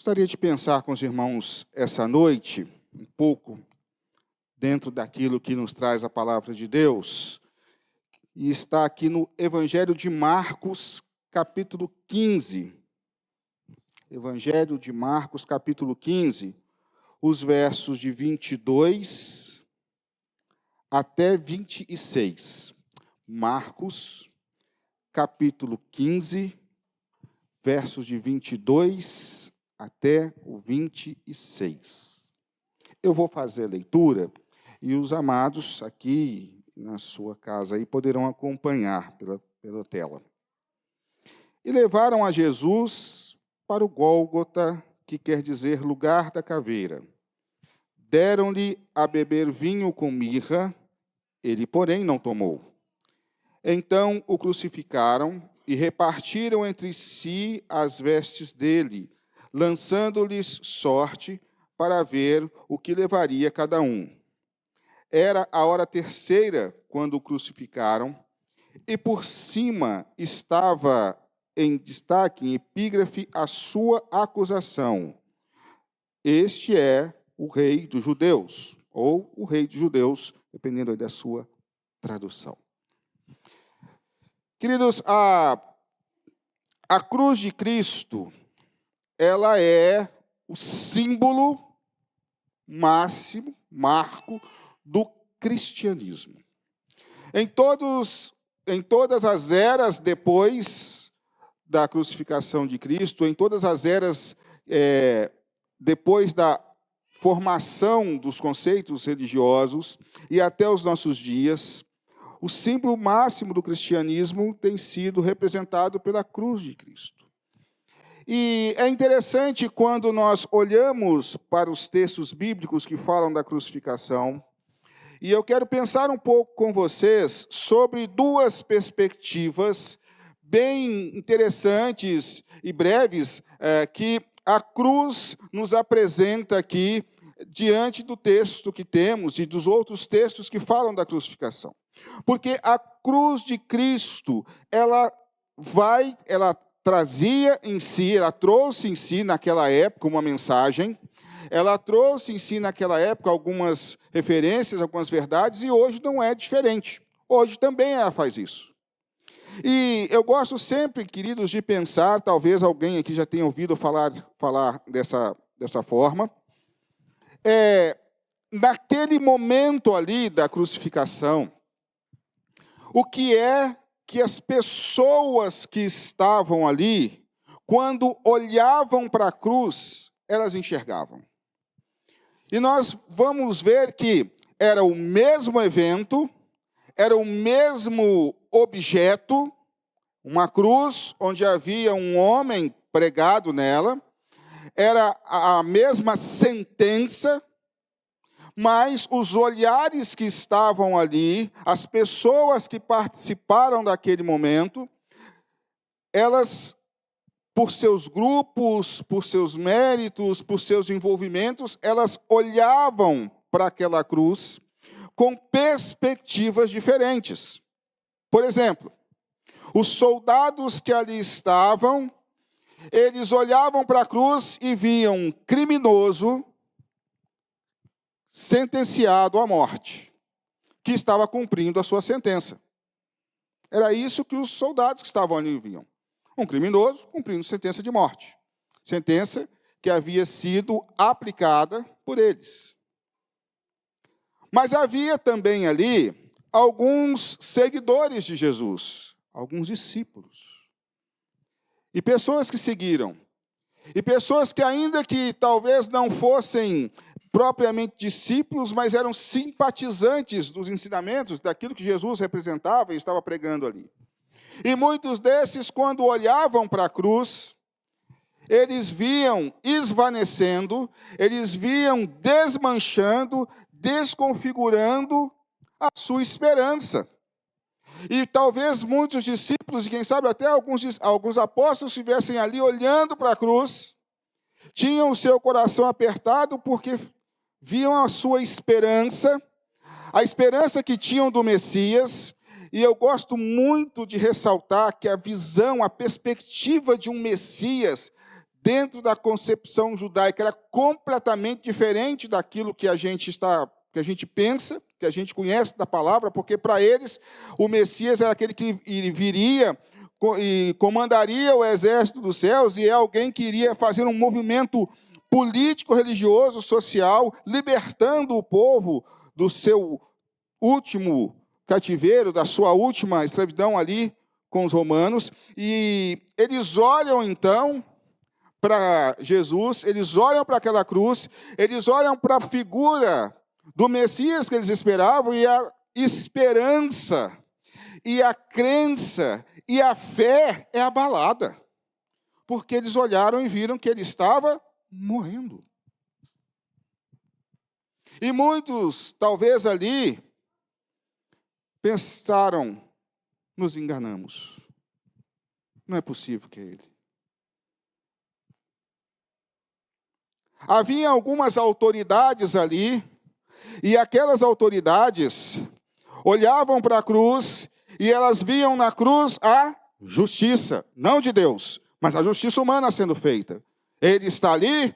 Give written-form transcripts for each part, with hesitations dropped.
Gostaria de pensar com os irmãos essa noite, um pouco dentro daquilo que nos traz a palavra de Deus, e está aqui no Evangelho de Marcos, capítulo 15. Evangelho de Marcos, capítulo 15, os versos de 22 até 26. Marcos, capítulo 15, versos de 22 até o 26. Eu vou fazer a leitura e os amados aqui na sua casa aí poderão acompanhar pela tela. E levaram a Jesus para o Gólgota, que quer dizer lugar da caveira. Deram-lhe a beber vinho com mirra, ele, porém, não tomou. Então o crucificaram e repartiram entre si as vestes dele, lançando-lhes sorte para ver o que levaria cada um. Era a hora terceira quando o crucificaram, e por cima estava em destaque, em epígrafe, a sua acusação. Este é o rei dos judeus, ou o rei dos judeus, dependendo da sua tradução. Queridos, a cruz de Cristo, ela é o símbolo máximo, marco do cristianismo. Em todas as eras depois da crucificação de Cristo, em todas as eras depois da formação dos conceitos religiosos e até os nossos dias, o símbolo máximo do cristianismo tem sido representado pela cruz de Cristo. E é interessante quando nós olhamos para os textos bíblicos que falam da crucificação, e eu quero pensar um pouco com vocês sobre duas perspectivas bem interessantes e breves que a cruz nos apresenta aqui diante do texto que temos e dos outros textos que falam da crucificação. Porque a cruz de Cristo, ela trazia em si, ela trouxe em si naquela época uma mensagem, ela trouxe em si naquela época algumas referências, algumas verdades, e hoje não é diferente. Hoje também ela faz isso. E eu gosto sempre, queridos, de pensar, talvez alguém aqui já tenha ouvido falar dessa forma, naquele momento ali da crucificação, o que é que as pessoas que estavam ali, quando olhavam para a cruz, elas enxergavam. E nós vamos ver que era o mesmo evento, era o mesmo objeto, uma cruz onde havia um homem pregado nela, era a mesma sentença, mas os olhares que estavam ali, as pessoas que participaram daquele momento, elas, por seus grupos, por seus méritos, por seus envolvimentos, elas olhavam para aquela cruz com perspectivas diferentes. Por exemplo, os soldados que ali estavam, eles olhavam para a cruz e viam um criminoso sentenciado à morte, que estava cumprindo a sua sentença. Era isso que os soldados que estavam ali viam. Um criminoso cumprindo sentença de morte. Sentença que havia sido aplicada por eles. Mas havia também ali alguns seguidores de Jesus, alguns discípulos. E pessoas que seguiram. E pessoas que ainda que talvez não fossem propriamente discípulos, mas eram simpatizantes dos ensinamentos, daquilo que Jesus representava e estava pregando ali. E muitos desses, quando olhavam para a cruz, eles viam esvanecendo, eles viam desmanchando, desconfigurando a sua esperança. E talvez muitos discípulos, e quem sabe até alguns apóstolos estivessem ali olhando para a cruz, tinham o seu coração apertado porque viam a sua esperança, a esperança que tinham do Messias. E eu gosto muito de ressaltar que a visão, a perspectiva de um Messias dentro da concepção judaica, era completamente diferente daquilo que a gente pensa, que a gente conhece da palavra, porque para eles o Messias era aquele que viria e comandaria o exército dos céus, e é alguém que iria fazer um movimento político, religioso, social, libertando o povo do seu último cativeiro, da sua última escravidão ali com os romanos. E eles olham então para Jesus, eles olham para aquela cruz, eles olham para a figura do Messias que eles esperavam, e a esperança, e a crença, e a fé é abalada, porque eles olharam e viram que ele estava morrendo. E muitos, talvez ali, pensaram, nos enganamos. Não é possível que é ele. Havia algumas autoridades ali, e aquelas autoridades olhavam para a cruz, e elas viam na cruz a justiça, não de Deus, mas a justiça humana sendo feita. Ele está ali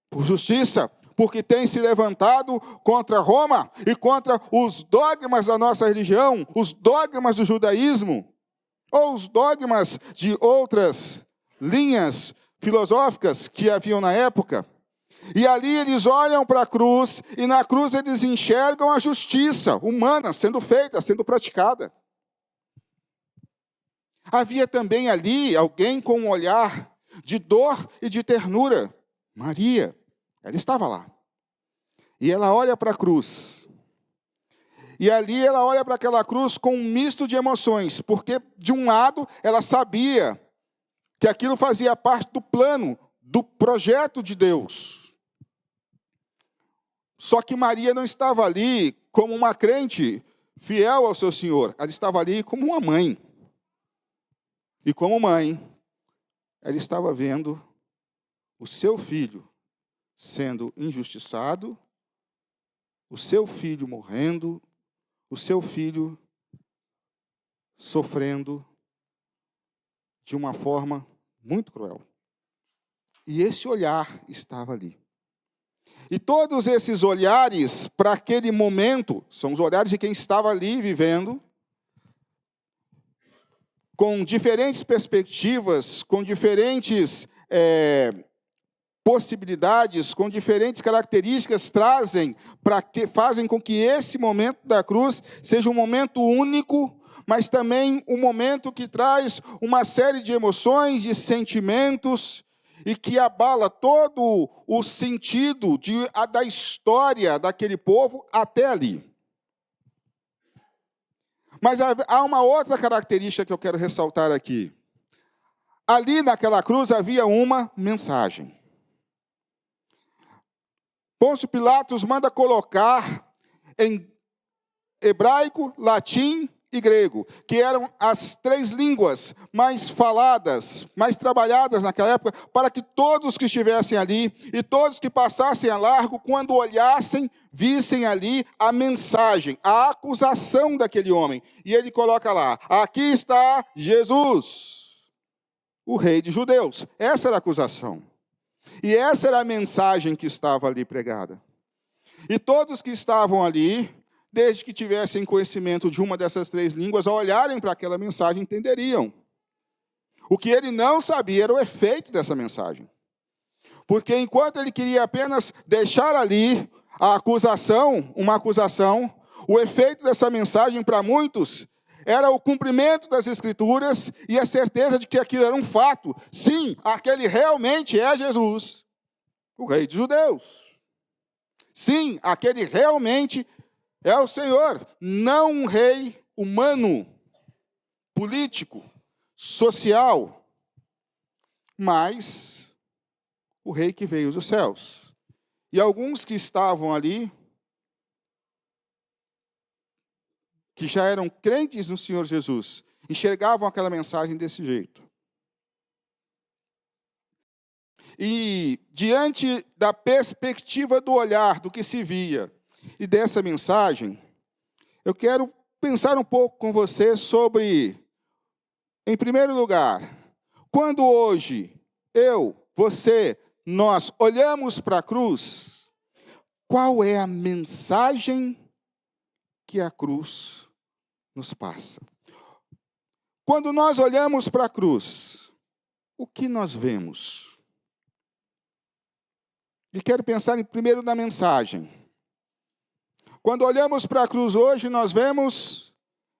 por justiça, porque tem se levantado contra Roma e contra os dogmas da nossa religião, os dogmas do judaísmo, ou os dogmas de outras linhas filosóficas que haviam na época. E ali eles olham para a cruz, e na cruz eles enxergam a justiça humana sendo feita, sendo praticada. Havia também ali alguém com um olhar de dor e de ternura. Maria, ela estava lá. E ela olha para a cruz. E ali ela olha para aquela cruz com um misto de emoções, porque de um lado ela sabia que aquilo fazia parte do plano, do projeto de Deus. Só que Maria não estava ali como uma crente fiel ao seu Senhor, ela estava ali como uma mãe. E como mãe, ela estava vendo o seu filho sendo injustiçado, o seu filho morrendo, o seu filho sofrendo de uma forma muito cruel. E esse olhar estava ali. E todos esses olhares para aquele momento, são os olhares de quem estava ali vivendo, com diferentes perspectivas, com diferentes possibilidades, com diferentes características, fazem com que esse momento da cruz seja um momento único, mas também um momento que traz uma série de emoções, de sentimentos, e que abala todo o sentido da história daquele povo até ali. Mas há uma outra característica que eu quero ressaltar aqui. Ali naquela cruz havia uma mensagem. Pôncio Pilatos manda colocar em hebraico, latim e grego, que eram as 3 línguas mais faladas, mais trabalhadas naquela época, para que todos que estivessem ali e todos que passassem a largo, quando olhassem, vissem ali a mensagem, a acusação daquele homem. E ele coloca lá, aqui está Jesus, o rei dos judeus. Essa era a acusação. E essa era a mensagem que estava ali pregada. E todos que estavam ali, desde que tivessem conhecimento de uma dessas 3 línguas, ao olharem para aquela mensagem, entenderiam. O que ele não sabia era o efeito dessa mensagem. Porque enquanto ele queria apenas deixar ali a acusação, uma acusação, o efeito dessa mensagem para muitos era o cumprimento das Escrituras e a certeza de que aquilo era um fato. Sim, aquele realmente é Jesus, o rei dos judeus. Sim, aquele realmente é o Senhor, não um rei humano, político, social, mas o rei que veio dos céus. E alguns que estavam ali, que já eram crentes no Senhor Jesus, enxergavam aquela mensagem desse jeito. E diante da perspectiva do olhar, do que se via, e dessa mensagem, eu quero pensar um pouco com você sobre, em primeiro lugar, quando hoje eu você, nós olhamos para a cruz, qual é a mensagem que a cruz nos passa? Quando nós olhamos para a cruz, o que nós vemos? E quero pensar primeiro na mensagem. Quando olhamos para a cruz hoje, nós vemos,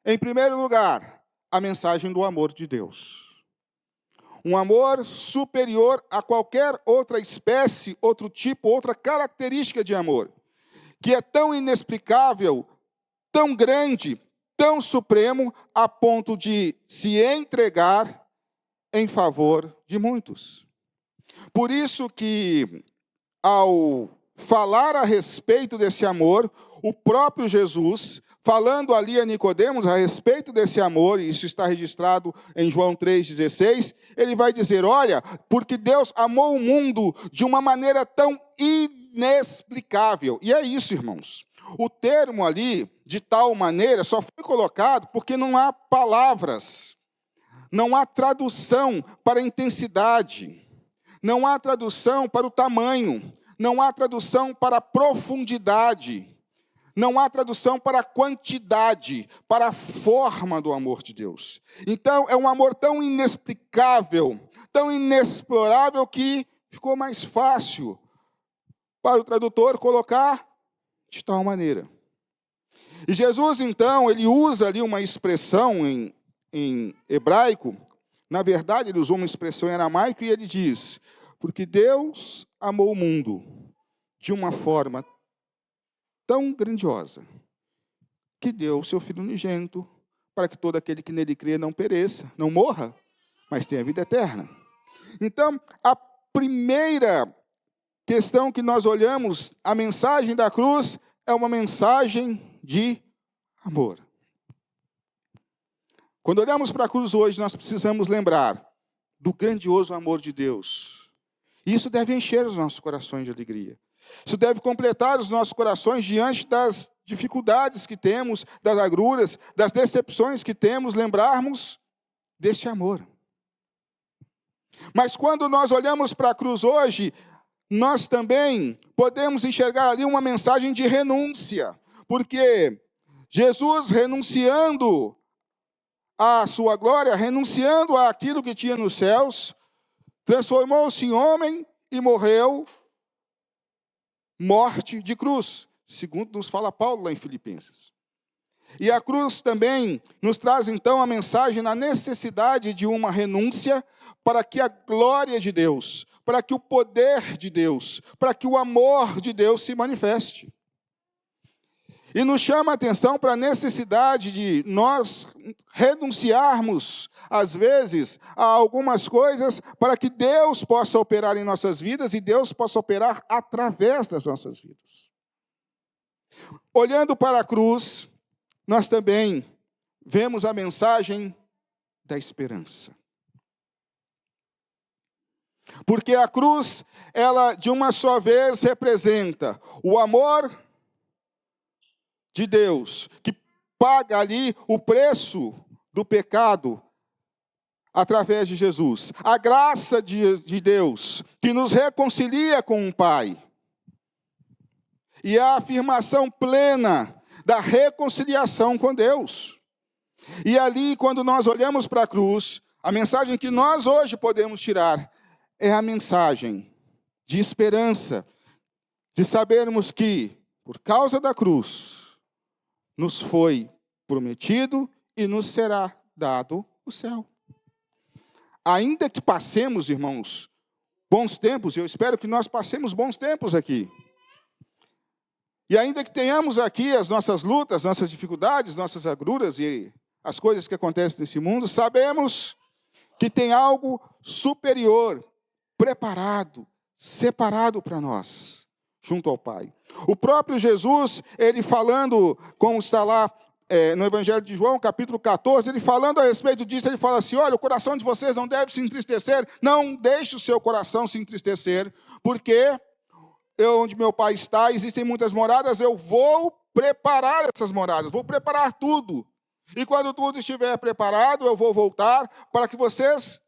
em primeiro lugar, a mensagem do amor de Deus. Um amor superior a qualquer outra espécie, outro tipo, outra característica de amor, que é tão inexplicável, tão grande, tão supremo, a ponto de se entregar em favor de muitos. Por isso que, ao falar a respeito desse amor, o próprio Jesus, falando ali a Nicodemos a respeito desse amor, e isso está registrado em João 3,16, ele vai dizer, olha, porque Deus amou o mundo de uma maneira tão inexplicável. E é isso, irmãos. O termo ali, de tal maneira, só foi colocado porque não há palavras, não há tradução para a intensidade, não há tradução para o tamanho, não há tradução para a profundidade, não há tradução para a quantidade, para a forma do amor de Deus. Então, é um amor tão inexplicável, tão inexplorável, que ficou mais fácil para o tradutor colocar de tal maneira. E Jesus, então, ele usa ali uma expressão em hebraico, na verdade, ele usou uma expressão em aramaico, e ele diz, porque Deus amou o mundo de uma forma tão grandiosa, que deu o seu Filho unigênito, para que todo aquele que nele crê não pereça, não morra, mas tenha vida eterna. Então, a primeira questão que nós olhamos, a mensagem da cruz, é uma mensagem de amor. Quando olhamos para a cruz hoje, nós precisamos lembrar do grandioso amor de Deus. E isso deve encher os nossos corações de alegria. Isso deve completar os nossos corações diante das dificuldades que temos, das agruras, das decepções que temos, lembrarmos desse amor. Mas quando nós olhamos para a cruz hoje, nós também podemos enxergar ali uma mensagem de renúncia, porque Jesus, renunciando à sua glória, renunciando àquilo que tinha nos céus, transformou-se em homem e morreu morte de cruz, segundo nos fala Paulo lá em Filipenses. E a cruz também nos traz então a mensagem na necessidade de uma renúncia para que a glória de Deus, para que o poder de Deus, para que o amor de Deus se manifeste. E nos chama a atenção para a necessidade de nós renunciarmos, às vezes, a algumas coisas para que Deus possa operar em nossas vidas e Deus possa operar através das nossas vidas. Olhando para a cruz, nós também vemos a mensagem da esperança. Porque a cruz, ela de uma só vez representa o amor de Deus, que paga ali o preço do pecado através de Jesus. A graça de Deus, que nos reconcilia com o Pai. E a afirmação plena da reconciliação com Deus. E ali, quando nós olhamos para a cruz, a mensagem que nós hoje podemos tirar é a mensagem de esperança, de sabermos que, por causa da cruz, nos foi prometido e nos será dado o céu. Ainda que passemos, irmãos, bons tempos, eu espero que nós passemos bons tempos aqui. E ainda que tenhamos aqui as nossas lutas, nossas dificuldades, nossas agruras e as coisas que acontecem nesse mundo, sabemos que tem algo superior, preparado, separado para nós, junto ao Pai. O próprio Jesus, ele falando, como está lá no Evangelho de João, capítulo 14, ele falando a respeito disso, ele fala assim, olha, o coração de vocês não deve se entristecer, não deixe o seu coração se entristecer, porque onde meu Pai está, existem muitas moradas, eu vou preparar essas moradas, vou preparar tudo. E quando tudo estiver preparado, eu vou voltar para que vocês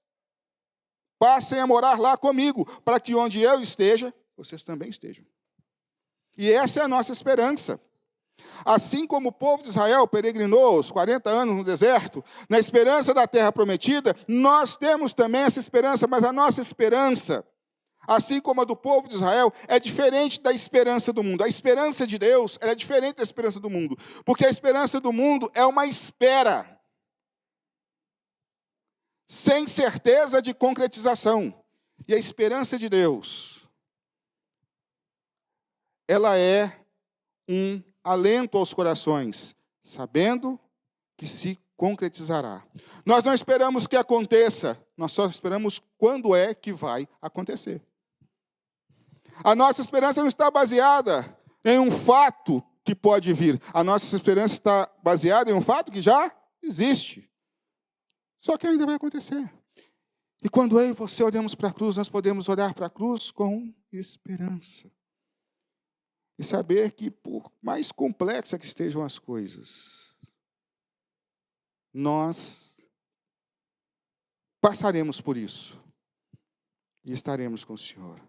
Passem a morar lá comigo, para que onde eu esteja, vocês também estejam. E essa é a nossa esperança. Assim como o povo de Israel peregrinou os 40 anos no deserto, na esperança da terra prometida, nós temos também essa esperança, mas a nossa esperança, assim como a do povo de Israel, é diferente da esperança do mundo. A esperança de Deus é diferente da esperança do mundo, porque a esperança do mundo é uma espera, sem certeza de concretização. E a esperança de Deus, ela é um alento aos corações, sabendo que se concretizará. Nós não esperamos que aconteça, nós só esperamos quando é que vai acontecer. A nossa esperança não está baseada em um fato que pode vir. A nossa esperança está baseada em um fato que já existe. Só que ainda vai acontecer. E quando eu e você olhamos para a cruz, nós podemos olhar para a cruz com esperança. E saber que, por mais complexa que estejam as coisas, nós passaremos por isso e estaremos com o Senhor.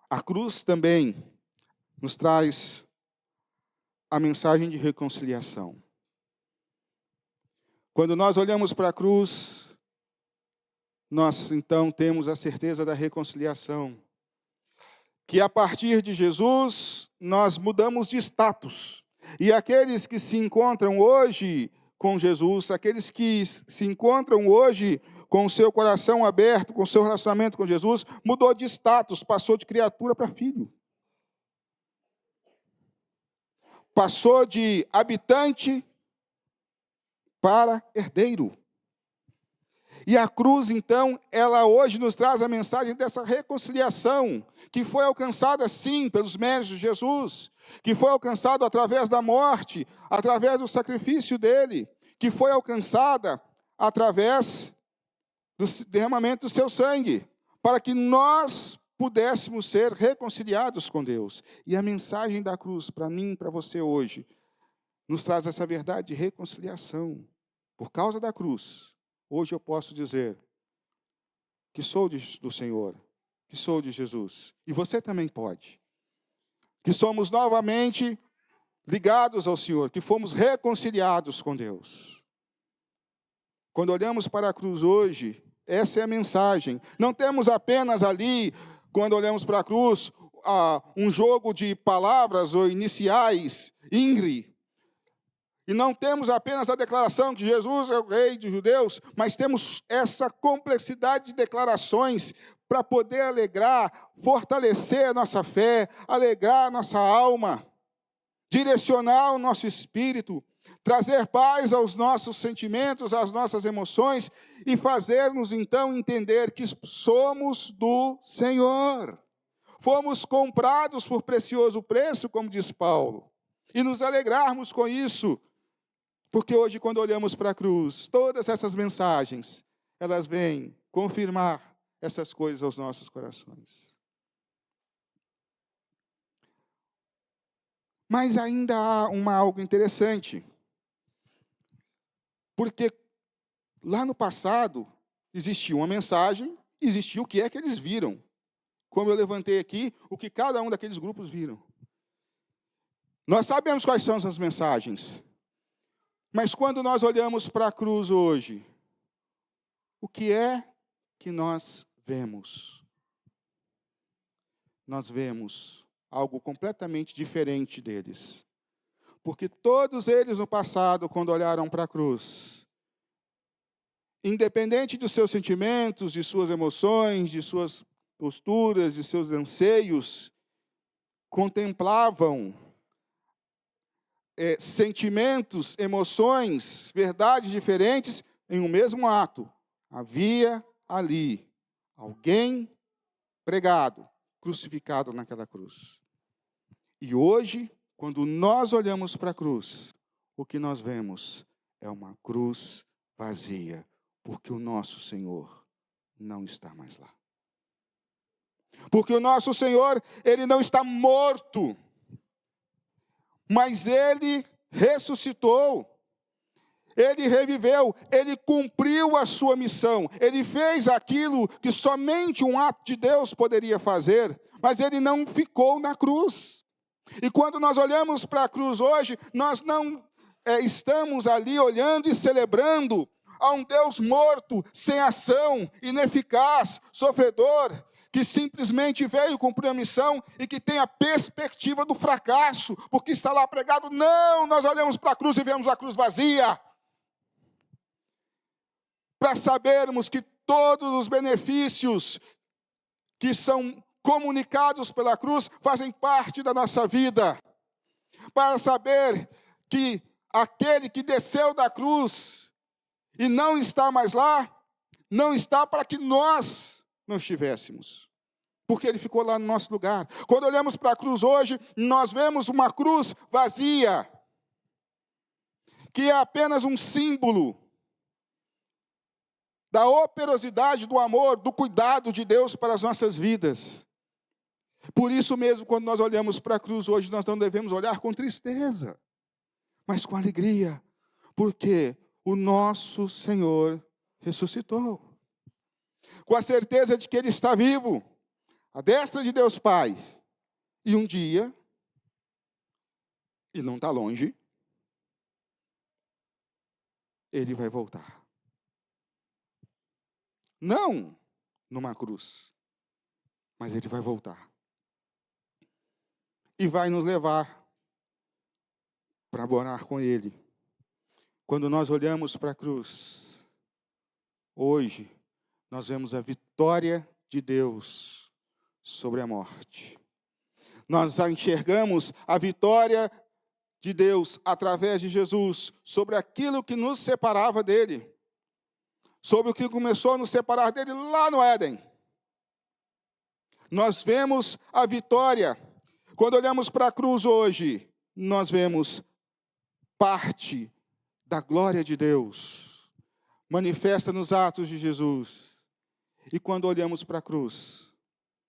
A cruz também nos traz a mensagem de reconciliação. Quando nós olhamos para a cruz, nós então temos a certeza da reconciliação. Que a partir de Jesus, nós mudamos de status. E aqueles que se encontram hoje com Jesus, aqueles que se encontram hoje com o seu coração aberto, com o seu relacionamento com Jesus, mudou de status, passou de criatura para filho. Passou de habitante para herdeiro. E a cruz, então, ela hoje nos traz a mensagem dessa reconciliação, que foi alcançada, sim, pelos méritos de Jesus, que foi alcançada através da morte, através do sacrifício dele, que foi alcançada através do derramamento do seu sangue, para que nós pudéssemos ser reconciliados com Deus. E a mensagem da cruz, para mim e para você hoje, nos traz essa verdade de reconciliação. Por causa da cruz, hoje eu posso dizer que sou do Senhor, que sou de Jesus. E você também pode. Que somos novamente ligados ao Senhor, que fomos reconciliados com Deus. Quando olhamos para a cruz hoje, essa é a mensagem. Não temos apenas ali, quando olhamos para a cruz, um jogo de palavras ou iniciais, INGRE. E não temos apenas a declaração que Jesus é o rei dos judeus, mas temos essa complexidade de declarações para poder alegrar, fortalecer a nossa fé, alegrar a nossa alma, direcionar o nosso espírito, trazer paz aos nossos sentimentos, às nossas emoções e fazer-nos então entender que somos do Senhor. Fomos comprados por precioso preço, como diz Paulo, e nos alegrarmos com isso. Porque hoje, quando olhamos para a cruz, todas essas mensagens, elas vêm confirmar essas coisas aos nossos corações. Mas ainda há algo interessante. Porque lá no passado, existia uma mensagem, existia o que é que eles viram. Como eu levantei aqui, o que cada um daqueles grupos viram. Nós sabemos quais são as mensagens. Mas quando nós olhamos para a cruz hoje, o que é que nós vemos? Nós vemos algo completamente diferente deles. Porque todos eles no passado, quando olharam para a cruz, independente dos seus sentimentos, de suas emoções, de suas posturas, de seus anseios, contemplavam sentimentos, emoções, verdades diferentes em um mesmo ato. Havia ali alguém pregado, crucificado naquela cruz. E hoje, quando nós olhamos para a cruz, o que nós vemos é uma cruz vazia, porque o nosso Senhor não está mais lá. Porque o nosso Senhor, Ele não está morto, mas Ele ressuscitou. Ele reviveu, ele cumpriu a sua missão, ele fez aquilo que somente um ato de Deus poderia fazer, mas ele não ficou na cruz. E quando nós olhamos para a cruz hoje, nós não estamos ali olhando e celebrando a um Deus morto, sem ação, ineficaz, sofredor, que simplesmente veio cumprir a missão e que tem a perspectiva do fracasso, porque está lá pregado. Não, nós olhamos para a cruz e vemos a cruz vazia, para sabermos que todos os benefícios que são comunicados pela cruz fazem parte da nossa vida, para saber que aquele que desceu da cruz e não está mais lá, não está para que nós não estivéssemos, porque ele ficou lá no nosso lugar. Quando olhamos para a cruz hoje, nós vemos uma cruz vazia, que é apenas um símbolo da operosidade, do amor, do cuidado de Deus para as nossas vidas. Por isso mesmo, quando nós olhamos para a cruz hoje, nós não devemos olhar com tristeza, mas com alegria, porque o nosso Senhor ressuscitou, com a certeza de que Ele está vivo, à destra de Deus Pai, e um dia, e não está longe, Ele vai voltar. Não numa cruz, mas Ele vai voltar. E vai nos levar para morar com Ele. Quando nós olhamos para a cruz, hoje, nós vemos a vitória de Deus sobre a morte. Nós enxergamos a vitória de Deus através de Jesus sobre aquilo que nos separava dele, sobre o que começou a nos separar dele lá no Éden. Nós vemos a vitória. Quando olhamos para a cruz hoje, nós vemos parte da glória de Deus manifesta nos atos de Jesus. E quando olhamos para a cruz,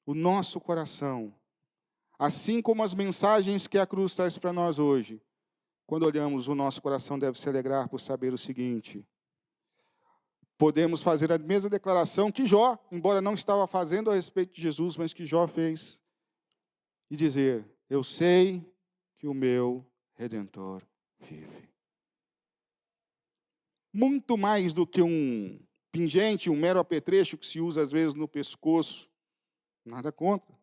o nosso coração, assim como as mensagens que a cruz traz para nós hoje, quando olhamos, o nosso coração deve se alegrar por saber o seguinte: podemos fazer a mesma declaração que Jó, embora não estava fazendo a respeito de Jesus, mas que Jó fez, e dizer: eu sei que o meu Redentor vive. Muito mais do que um pingente, um mero apetrecho que se usa às vezes no pescoço, nada contra.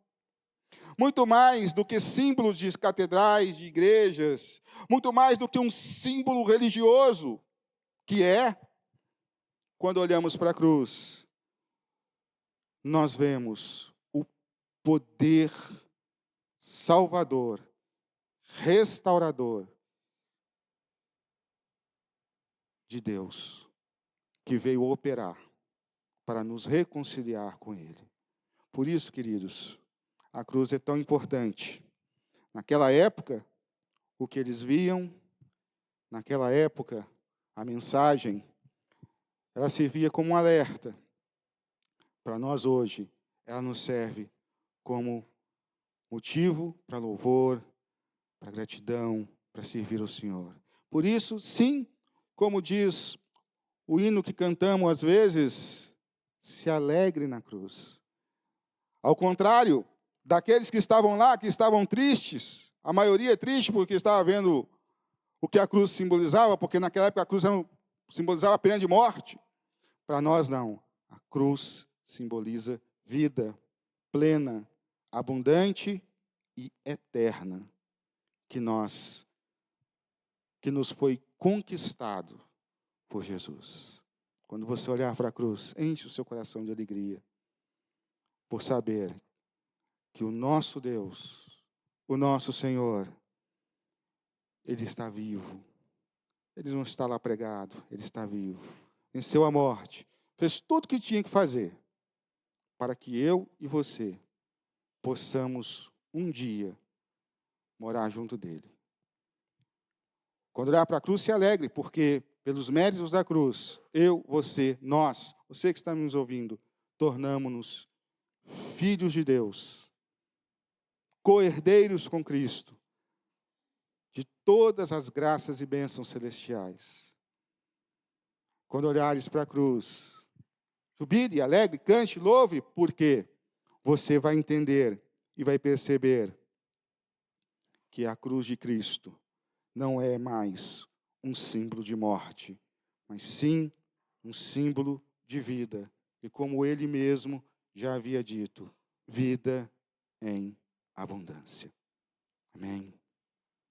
Muito mais do que símbolos de catedrais, de igrejas, muito mais do que um símbolo religioso, que é, quando olhamos para a cruz, nós vemos o poder salvador, restaurador de Deus, que veio operar para nos reconciliar com Ele. Por isso, queridos, a cruz é tão importante. Naquela época, o que eles viam, naquela época, a mensagem, ela servia como um alerta. Para nós hoje, ela nos serve como motivo para louvor, para gratidão, para servir ao Senhor. Por isso, sim, como diz o hino que cantamos às vezes, se alegre na cruz. Ao contrário daqueles que estavam lá, que estavam tristes, a maioria triste porque estava vendo o que a cruz simbolizava, porque naquela época a cruz simbolizava a pena de morte. Para nós não, a cruz simboliza vida plena, abundante e eterna, que nos foi conquistado por Jesus. Quando você olhar para a cruz, enche o seu coração de alegria, por saber que o nosso Deus, o nosso Senhor, Ele está vivo. Ele não está lá pregado, Ele está vivo. Venceu a morte, fez tudo o que tinha que fazer, para que eu e você possamos um dia morar junto dele. Quando olhar para a cruz, se alegre, porque pelos méritos da cruz, eu, você, nós, você que está nos ouvindo, tornamo-nos filhos de Deus, co-herdeiros com Cristo, de todas as graças e bênçãos celestiais. Quando olhares para a cruz, jubile, alegre, cante, louve, porque você vai entender e vai perceber que a cruz de Cristo não é mais um símbolo de morte, mas sim um símbolo de vida. E como ele mesmo já havia dito, vida em abundância. Amém.